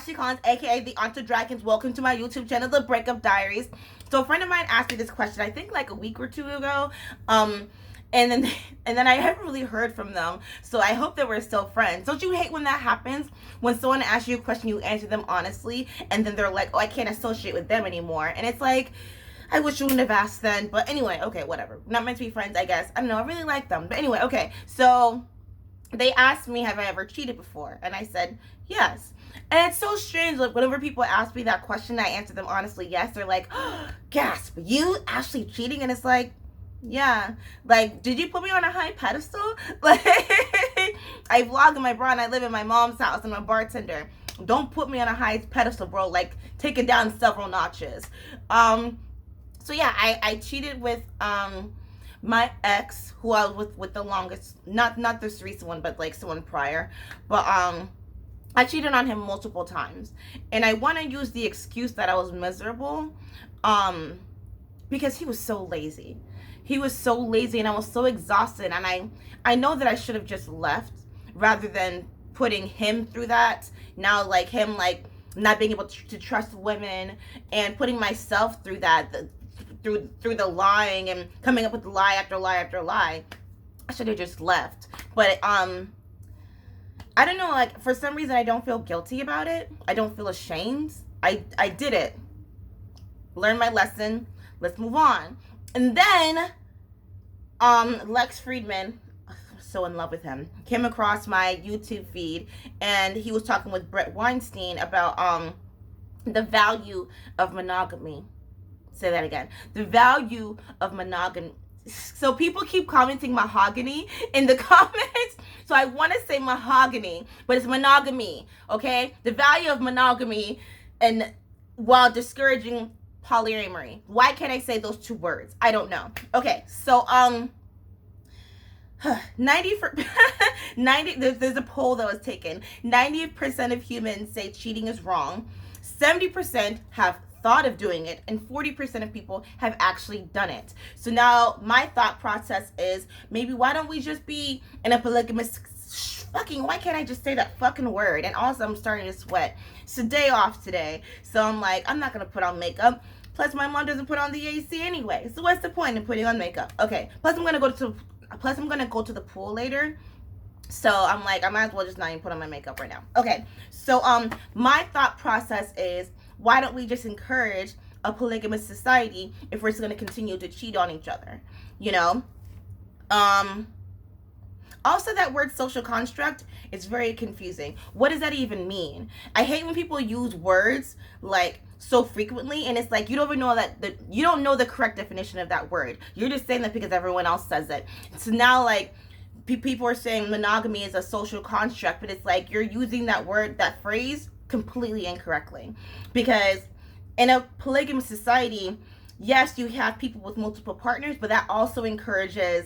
Ashley Collins, aka the Aunt of Dragons. Welcome to my YouTube channel, The Breakup Diaries. So a friend of mine asked me this question, I think like a week or two ago. And then I haven't really heard from them. So I hope that we're still friends. Don't you hate when that happens? When someone asks you a question, you answer them honestly, and then they're like, oh, I can't associate with them anymore. And it's like, I wish you wouldn't have asked then. But anyway, okay, whatever. Not meant to be friends, I guess. I don't know. I really like them. But anyway, okay. So they asked me, have I ever cheated before? And I said, yes. And it's so strange, like, whenever people ask me that question, I answer them honestly, yes. They're like, oh, gasp, you actually cheating? And it's like, yeah. Like, did you put me on a high pedestal? Like, I vlog in my bra and I live in my mom's house. I'm a bartender. Don't put me on a high pedestal, bro. Like, take it down several notches. So yeah, I cheated with, my ex, who I was with the longest, not this recent one, but like someone prior. But I cheated on him multiple times. And I want to use the excuse that I was miserable, because he was so lazy. He was so lazy and I was so exhausted, and I know that I should have just left rather than putting him through that. Now, like, him, like, not being able to trust women, and putting myself through that, through the lying and coming up with lie after lie after lie. I should have just left. But I don't know, like, for some reason I don't feel guilty about it. I don't feel ashamed. I did it. Learned my lesson. Let's move on. And then Lex Friedman, I'm so in love with him, came across my YouTube feed, and he was talking with Brett Weinstein about the value of monogamy. Say that again. The value of monogamy. So people keep commenting mahogany in the comments. So I want to say mahogany, but it's monogamy, okay? The value of monogamy, and while discouraging polyamory. Why can't I say those two words? I don't know. Okay, so 90 there's a poll that was taken. 90% of humans say cheating is wrong. 70% have thought of doing it, and 40% of people have actually done it. So now my thought process is, maybe why don't we just be in a polygamous why can't I just say that fucking word? And also, I'm starting to sweat. It's a day off today, so I'm like, I'm not gonna put on makeup. Plus, my mom doesn't put on the AC anyway, so what's the point in putting on makeup? Okay, plus I'm gonna go to the pool later. So I'm like, I might as well just not even put on my makeup right now. Okay, so my thought process is, why don't we just encourage a polygamous society if we're just going to continue to cheat on each other, you know? Also, that word social construct is very confusing. What does that even mean? I hate when people use words like so frequently, and it's like, you don't even know you don't know the correct definition of that word. You're just saying that because everyone else says it. So now, like, people are saying monogamy is a social construct, but it's like you're using that word, that phrase, completely incorrectly. Because in a polygamous society, yes, you have people with multiple partners, but that also encourages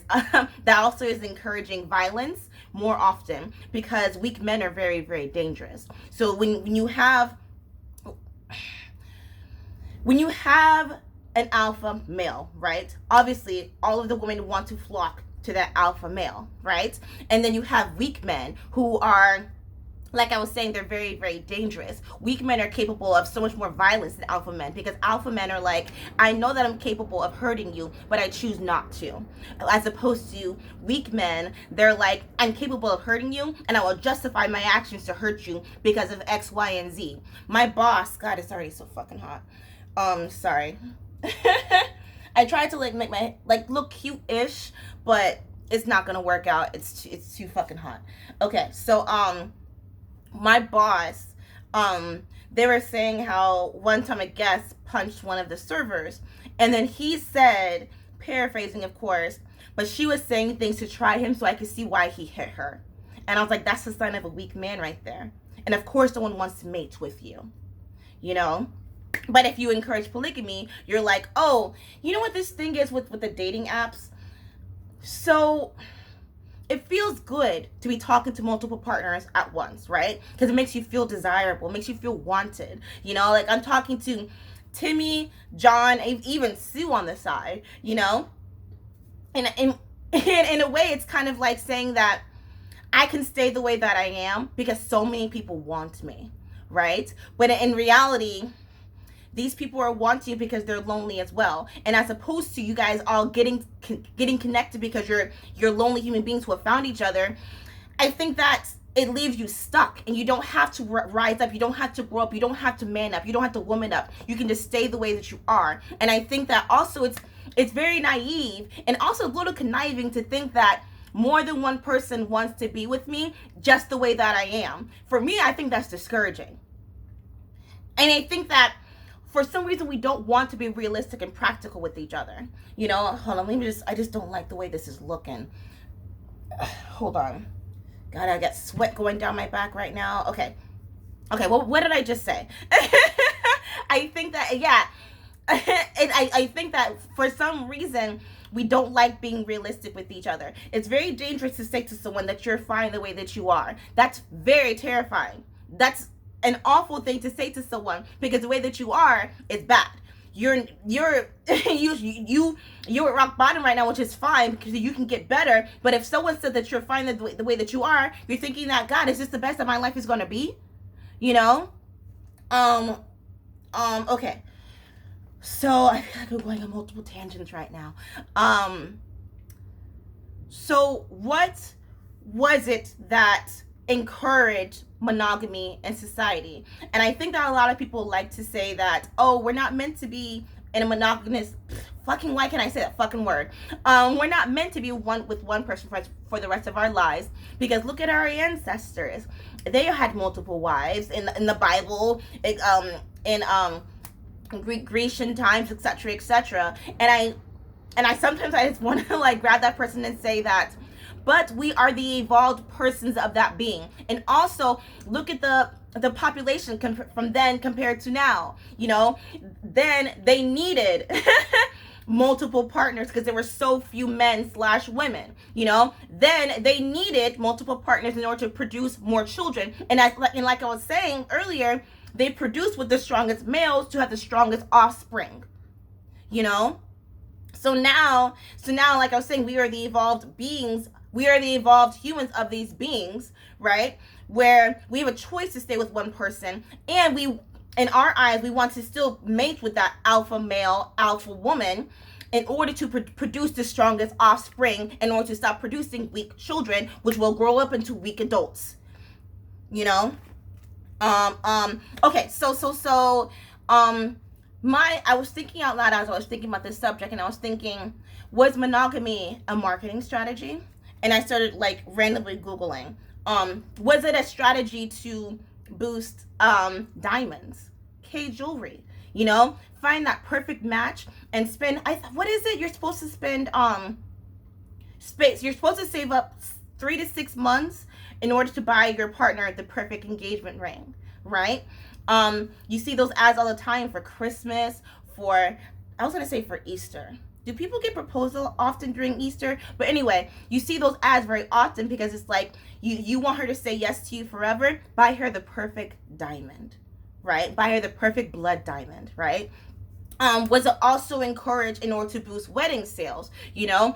is encouraging violence more often, because weak men are very, very dangerous. So when you have an alpha male, right? Obviously, all of the women want to flock to that alpha male, right? And then you have weak men who are, like I was saying, they're very, very dangerous. Weak men are capable of so much more violence than alpha men, because alpha men are like, I know that I'm capable of hurting you, but I choose not to. As opposed to weak men, they're like, I'm capable of hurting you, and I will justify my actions to hurt you because of X, Y, and Z. My boss, God, it's already so fucking hot. Sorry. I tried to, like, make my, like, look cute-ish, but it's not gonna work out. It's too fucking hot. Okay, so my boss, they were saying how one time a guest punched one of the servers, and then he said, paraphrasing of course, but she was saying things to try him so I could see why he hit her. And I was like, that's the sign of a weak man right there. And of course no one wants to mate with you, you know? But if you encourage polygamy, you're like, oh, you know what this thing is with the dating apps? So it feels good to be talking to multiple partners at once, right? Because it makes you feel desirable, it makes you feel wanted. You know, like, I'm talking to Timmy, John, even Sue on the side, you know? And in a way, it's kind of like saying that I can stay the way that I am because so many people want me. right? But in reality, these people are wanting you because they're lonely as well, and as opposed to you guys all getting connected because you're lonely human beings who have found each other. I think that it leaves you stuck, and you don't have to rise up, you don't have to grow up, you don't have to man up, you don't have to woman up. You can just stay the way that you are. And I think that also it's very naive and also a little conniving to think that more than one person wants to be with me just the way that I am. For me, I think that's discouraging. And I think that for some reason we don't want to be realistic and practical with each other. You know, hold on, I just don't like the way this is looking. Hold on. God, I got sweat going down my back right now. Okay, well, what did I just say? I think that, yeah, I think that for some reason we don't like being realistic with each other. It's very dangerous to say to someone that you're fine the way that you are. That's very terrifying. That's an awful thing to say to someone, because the way that you are is bad. You're you're at rock bottom right now, which is fine because you can get better. But if someone said that you're fine the way that you are, you're thinking that, God, is this the best that my life is going to be? You know? Okay. So I feel like I'm going on multiple tangents right now. So what was it that encouraged monogamy in society? And I think that a lot of people like to say that, oh, we're not meant to be in a monogamous, fucking, why can't I say that fucking word? We're not meant to be with one person for the rest of our lives, because look at our ancestors. They had multiple wives in the Bible, in Grecian times, etc., etc. And I sometimes I just want to like grab that person and say that, but we are the evolved persons of that being. And also look at the population from then compared to now. You know, then they needed multiple partners because there were so few men/women. You know, then they needed multiple partners in order to produce more children. And like I was saying earlier, they produced with the strongest males to have the strongest offspring. You know. So now, like I was saying, we are the evolved beings. We are the evolved humans of these beings, right? Where we have a choice to stay with one person, and we, in our eyes, we want to still mate with that alpha male, alpha woman, in order to produce the strongest offspring, in order to stop producing weak children, which will grow up into weak adults. You know? Okay, I was thinking out loud as I was thinking about this subject, and I was thinking, was monogamy a marketing strategy? And I started like randomly Googling, was it a strategy to boost diamonds, K jewelry, you know, find that perfect match and spend, what is it? You're supposed to spend, you're supposed to save up 3 to 6 months in order to buy your partner the perfect engagement ring, right? You see those ads all the time for Christmas, for Easter. Do people get proposal often during Easter? But anyway, you see those ads very often because it's like, you want her to say yes to you forever, buy her the perfect diamond, right? Buy her the perfect blood diamond, right? Was it also encouraged in order to boost wedding sales? You know,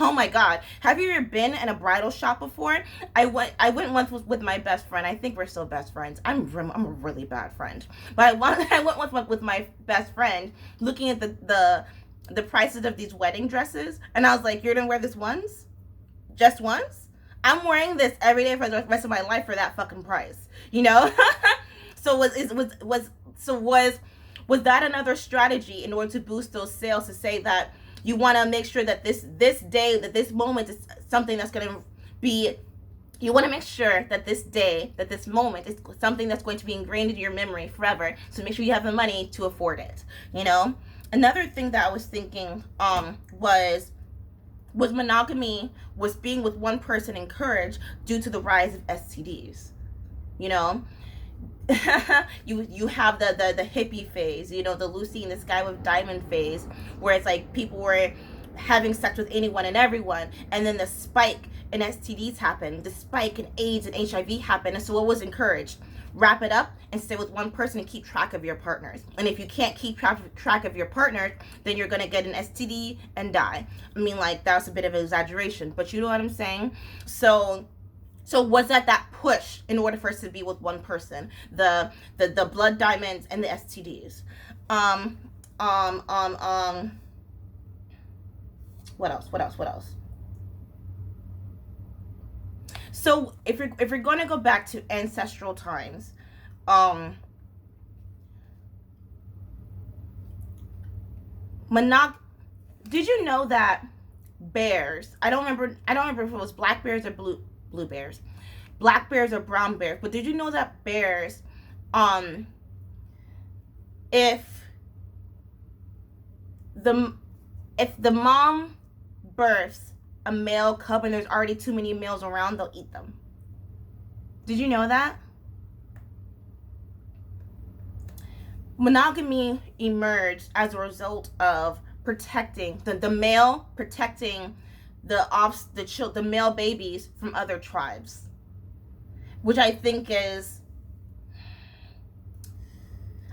oh my God, have you ever been in a bridal shop before? I went once with my best friend. I think we're still best friends. I'm a really bad friend, but I went with my best friend, looking at the prices of these wedding dresses, and I was like, you're gonna wear this once? Just once? I'm wearing this every day for the rest of my life for that fucking price, you know? So was that another strategy in order to boost those sales, to say that you want to make sure that this day, that this moment is something that's going to be, you want to make sure that this day, that this moment is something that's going to be ingrained in your memory forever, so make sure you have the money to afford it, you know? Another thing that I was thinking was monogamy, was being with one person encouraged due to the rise of STDs, you know? you have the hippie phase, you know, the Lucy in the Sky with Diamond phase, where it's like people were having sex with anyone and everyone, and then the spike in STDs happened, the spike in AIDS and HIV happened, and so what was encouraged? Wrap it up and stay with one person and keep track of your partners. And if you can't keep track of your partners, then you're gonna get an STD and die. I mean, like, that was a bit of an exaggeration, but you know what I'm saying? So So was that push in order for us to be with one person? The blood diamonds and the STDs. Um, um, um, um, what else? What else? What else? So if you're going to go back to ancestral times, um, monog. Did you know that bears? I don't remember if it was black bears or blue bears, black bears or brown bears. But did you know that bears, um, if the if the mom births a male cub and there's already too many males around, they'll eat them. Did you know that? Monogamy emerged as a result of protecting the male, protecting the male babies from other tribes, which I think is,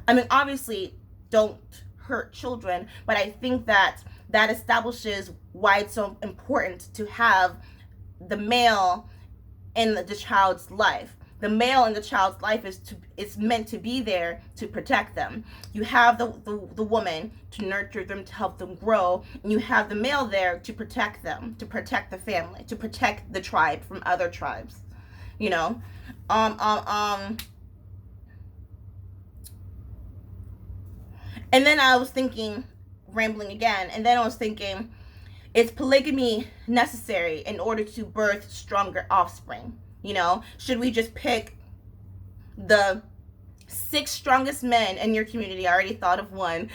I mean, obviously don't hurt children, but I think that establishes why it's so important to have the male in the child's life. The male in the child's life is meant to be there to protect them. You have the woman to nurture them, to help them grow, and you have the male there to protect them, to protect the family, to protect the tribe from other tribes. You know, and then I was thinking, rambling again, and then I was thinking, is polygamy necessary in order to birth stronger offspring? You know, should we just pick the 6 strongest men in your community? I already thought of one.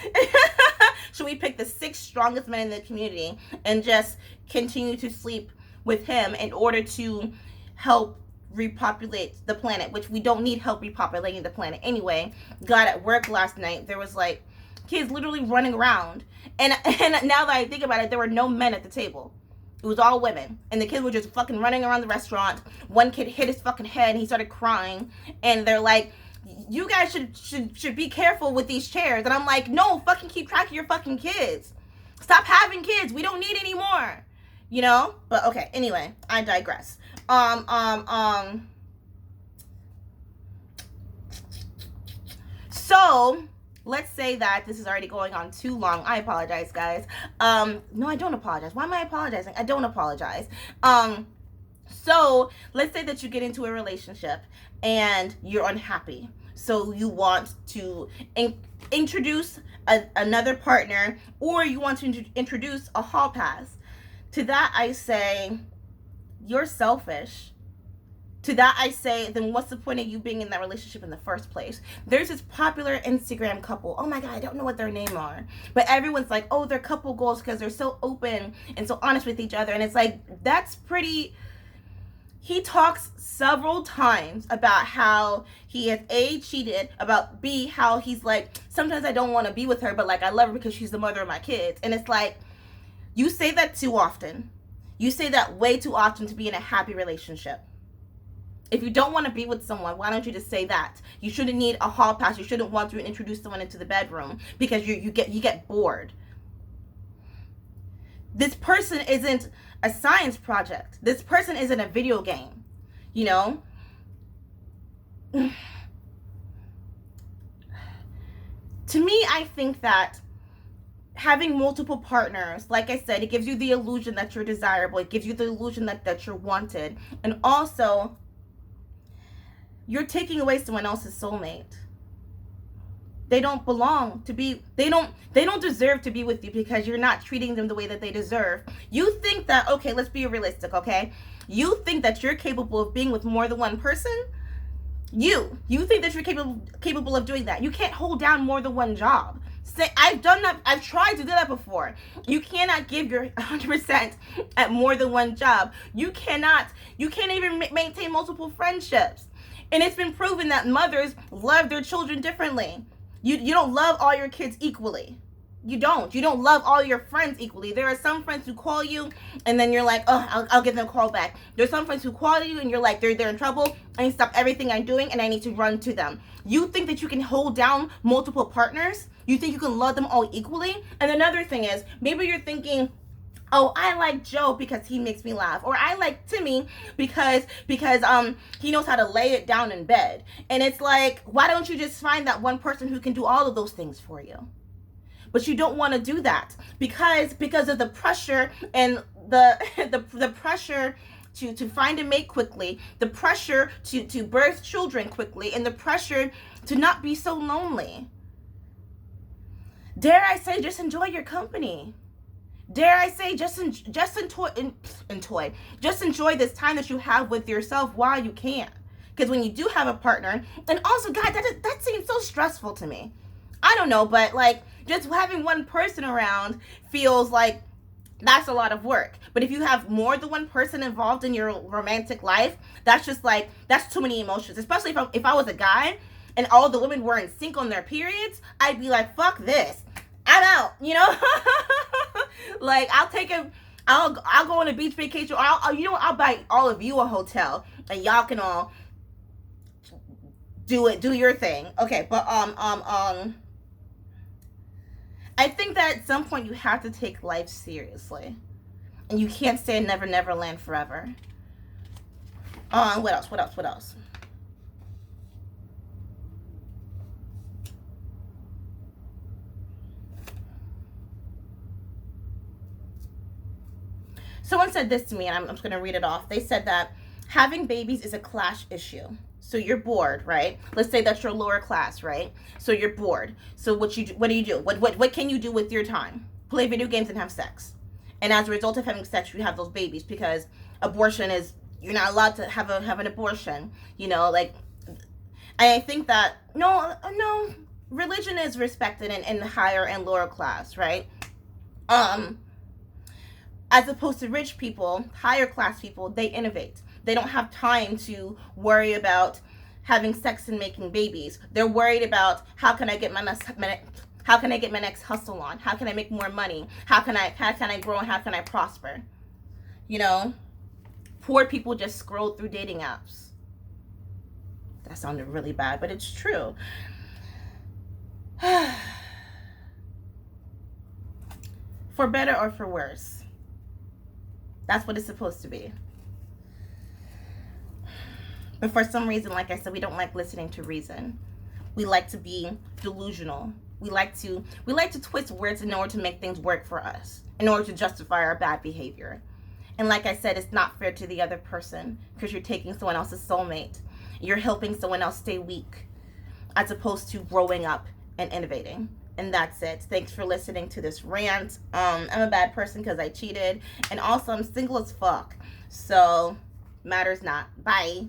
Should we pick the 6 strongest men in the community and just continue to sleep with him in order to help repopulate the planet, which we don't need help repopulating the planet anyway. God, at work last night, there was like kids literally running around. And now that I think about it, there were no men at the table. It was all women. And the kids were just fucking running around the restaurant. One kid hit his fucking head and he started crying. And they're like, you guys should be careful with these chairs. And I'm like, no, fucking keep track of your fucking kids. Stop having kids. We don't need any more. You know? But okay, anyway, I digress. So let's say that this is already going on too long. I apologize, guys. No, I don't apologize. Why am I apologizing? I don't apologize. So let's say that you get into a relationship and you're unhappy. So you want to introduce another partner, or you want to introduce a hall pass. To that I say, you're selfish. To that I say, then what's the point of you being in that relationship in the first place? There's this popular Instagram couple. Oh my God, I don't know what their name are. But everyone's like, oh, they're couple goals because they're so open and so honest with each other. And it's like, that's pretty... He talks several times about how he has A, cheated, about B, how he's like, sometimes I don't want to be with her, but like I love her because she's the mother of my kids. And it's like, you say that too often. You say that way too often to be in a happy relationship. If you don't want to be with someone, why don't you just say that? You shouldn't need a hall pass. You shouldn't want to introduce someone into the bedroom because you get bored. This person isn't a science project. This person isn't a video game. You know? To me, I think that having multiple partners, like I said, it gives you the illusion that you're desirable. It gives you the illusion that you're wanted. And also, you're taking away someone else's soulmate. They don't belong to be, they don't deserve to be with you because you're not treating them the way that they deserve. You think that, okay, let's be realistic, okay? You think that you're capable of being with more than one person? You think that you're capable of doing that. You can't hold down more than one job. Say, I've done that. I've tried to do that before. You cannot give your 100% at more than one job. You can't even maintain multiple friendships. And it's been proven that mothers love their children differently. You don't love all your kids equally. You don't love all your friends equally. There are some friends who call you and then you're like, oh, I'll give them a call back. There's some friends who call you and you're like, they're in trouble. I need to stop everything I'm doing and I need to run to them. You think that you can hold down multiple partners? You think you can love them all equally? And another thing is, maybe you're thinking, Oh, I like Joe because he makes me laugh, or I like Timmy because he knows how to lay it down in bed. And it's like, why don't you just find that one person who can do all of those things for you? But you don't want to do that because of the pressure and the pressure to find a mate quickly, the pressure to birth children quickly, and the pressure to not be so lonely. Dare I say, just enjoy your company. Dare I say, just enjoy this time that you have with yourself while you can. Because when you do have a partner, and also, God, that seems so stressful to me. I don't know, but like just having one person around feels like that's a lot of work. But if you have more than one person involved in your romantic life, that's just like, that's too many emotions. Especially if I was a guy and all the women were in sync on their periods, I'd be like, fuck this. I'm out, you know? Like, I'll go on a beach vacation, or I'll buy all of you a hotel, and y'all can all do your thing. Okay, but I think that at some point you have to take life seriously, and you can't stay in Never Never Land forever. What else? Someone said this to me, and I'm just going to read it off. They said that having babies is a class issue. So you're bored, right? Let's say that you're lower class, right? So you're bored. So what do you do? What can you do with your time? Play video games and have sex. And as a result of having sex, you have those babies, because abortion is, you're not allowed to have an abortion. You know, like, I think that no, religion is respected in higher and lower class, right? As opposed to rich people, higher class people, they innovate. They don't have time to worry about having sex and making babies. They're worried about, how can I get my next hustle on? How can I make more money? How can I grow, and how can I prosper? You know, poor people just scroll through dating apps. That sounded really bad, but it's true. For better or for worse. That's what it's supposed to be. But for some reason, like I said, we don't like listening to reason. We like to be delusional. We like to twist words in order to make things work for us, in order to justify our bad behavior. And like I said, it's not fair to the other person, because you're taking someone else's soulmate. You're helping someone else stay weak, as opposed to growing up and innovating. And that's it. Thanks for listening to this rant. I'm a bad person because I cheated. And also, I'm single as fuck. So, matters not. Bye.